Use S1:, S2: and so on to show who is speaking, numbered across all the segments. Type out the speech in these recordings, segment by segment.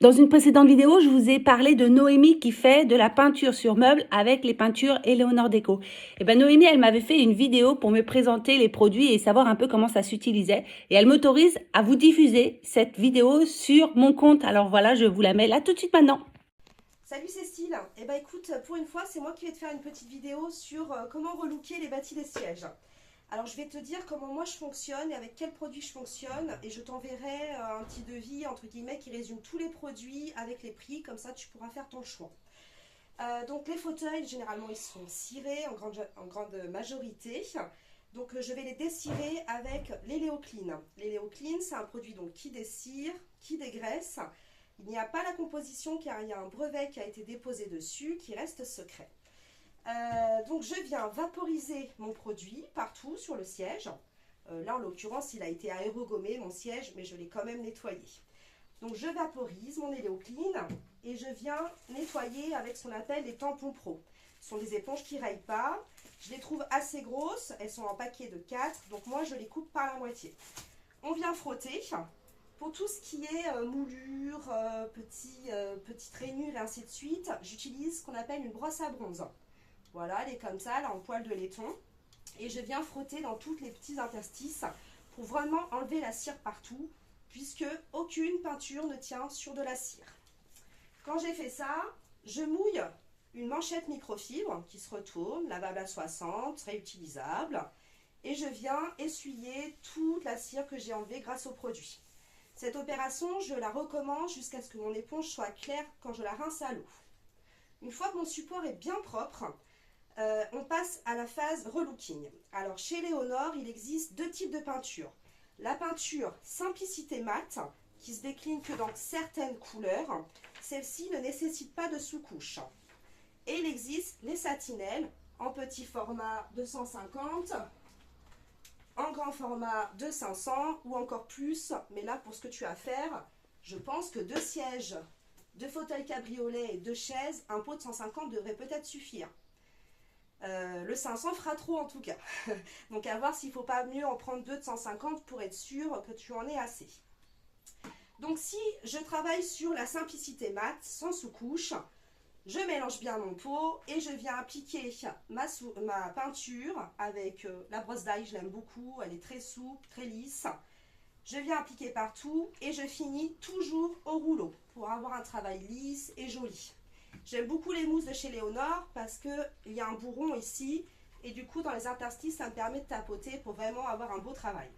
S1: Dans une précédente vidéo, je vous ai parlé de Noémie qui fait de la peinture sur meubles avec les peintures Eleonore Déco. Et ben Noémie, elle m'avait fait une vidéo pour me présenter les produits et savoir un peu comment ça s'utilisait. Et elle m'autorise à vous diffuser cette vidéo sur mon compte. Alors voilà, je vous la mets là tout de suite maintenant.
S2: Salut Cécile, eh ben écoute, pour une fois c'est moi qui vais te faire une petite vidéo sur comment relooker les bâtis des sièges. Alors je vais te dire comment moi je fonctionne et avec quels produits je fonctionne et je t'enverrai un petit devis entre guillemets qui résume tous les produits avec les prix, comme ça tu pourras faire ton choix. Donc les fauteuils généralement ils sont cirés en grande majorité. Donc je vais les descirer avec l'Eleo Clean. L'Eleo Clean c'est un produit donc qui dessire, qui dégraisse. Il n'y a pas la composition car il y a un brevet qui a été déposé dessus qui reste secret. Donc je viens vaporiser mon produit partout sur le siège. Là en l'occurrence il a été aérogommé mon siège mais je l'ai quand même nettoyé. Donc je vaporise mon Eleo Clean et je viens nettoyer avec ce qu'on appelle les tampons pro. Ce sont des éponges qui ne rayent pas. Je les trouve assez grosses, elles sont en paquet de 4, donc moi je les coupe par la moitié. On vient frotter. Pour tout ce qui est moulure, petites rainures et ainsi de suite, j'utilise ce qu'on appelle une brosse à bronze. Voilà, elle est comme ça, elle a en poil de laiton. Et je viens frotter dans tous les petits interstices pour vraiment enlever la cire partout, puisque aucune peinture ne tient sur de la cire. Quand j'ai fait ça, je mouille une manchette microfibre qui se retourne, lavable à 60, réutilisable. Et je viens essuyer toute la cire que j'ai enlevée grâce au produit. Cette opération, je la recommence jusqu'à ce que mon éponge soit claire quand je la rince à l'eau. Une fois que mon support est bien propre, on passe à la phase relooking. Alors chez Eleonore, il existe deux types de peinture. La peinture Simplicité Mat, qui se décline que dans certaines couleurs. Celle-ci ne nécessite pas de sous-couche. Et il existe les satinelles en petit format 250, en grand format de 500 ou encore plus, mais là pour ce que tu as à faire, je pense que 2 sièges, 2 fauteuils cabriolet et 2 chaises, un pot de 150 devrait peut-être suffire. Le 500 fera trop en tout cas. Donc à voir s'il ne faut pas mieux en prendre 2 de 150 pour être sûr que tu en aies assez. Donc si je travaille sur la simplicité mat, sans sous-couche, je mélange bien mon pot et je viens appliquer ma peinture avec la brosse d'ail, je l'aime beaucoup, elle est très souple, très lisse. Je viens appliquer partout et je finis toujours au rouleau pour avoir un travail lisse et joli. J'aime beaucoup les mousses de chez Eleonore parce qu'il y a un bourron ici et du coup dans les interstices ça me permet de tapoter pour vraiment avoir un beau travail.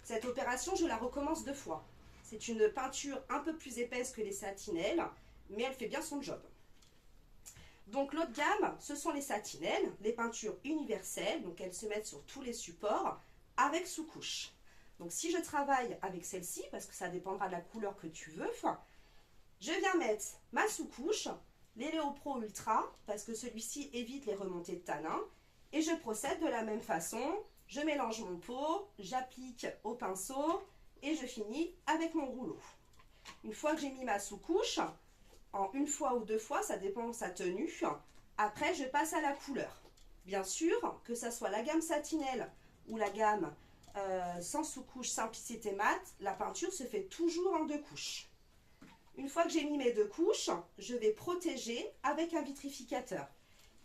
S2: Cette opération je la recommence 2 fois. C'est une peinture un peu plus épaisse que les satinelles mais elle fait bien son job. Donc l'autre gamme, ce sont les satinelles, les peintures universelles, donc elles se mettent sur tous les supports avec sous-couche. Donc si je travaille avec celle-ci, parce que ça dépendra de la couleur que tu veux, je viens mettre ma sous-couche, l'Eleo Pro Ultra, parce que celui-ci évite les remontées de tanin, et je procède de la même façon, je mélange mon pot, j'applique au pinceau, et je finis avec mon rouleau. Une fois que j'ai mis ma sous-couche, en 1 fois ou 2 fois, ça dépend de sa tenue. Après, je passe à la couleur. Bien sûr, que ça soit la gamme satinelle ou la gamme sans sous-couche simplicité mat, la peinture se fait toujours en 2 couches. Une fois que j'ai mis mes 2 couches, je vais protéger avec un vitrificateur.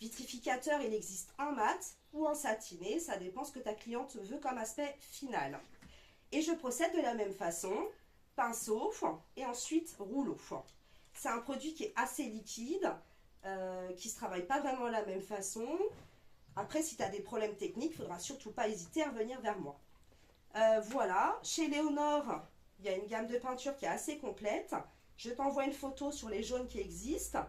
S2: Vitrificateur, il existe en mat ou en satiné, ça dépend ce que ta cliente veut comme aspect final. Et je procède de la même façon, pinceau et ensuite rouleau. C'est un produit qui est assez liquide, qui ne se travaille pas vraiment de la même façon. Après, si tu as des problèmes techniques, il ne faudra surtout pas hésiter à revenir vers moi. Voilà, chez Eleonore, il y a une gamme de peinture qui est assez complète. Je t'envoie une photo sur les jaunes qui existent.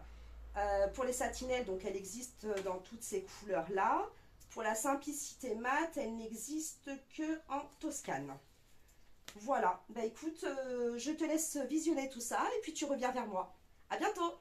S2: Pour les satinelles, donc elle existe dans toutes ces couleurs-là. Pour la simplicité mat, elle n'existe que en Toscane. Voilà, bah écoute, je te laisse visionner tout ça et puis tu reviens vers moi. À bientôt!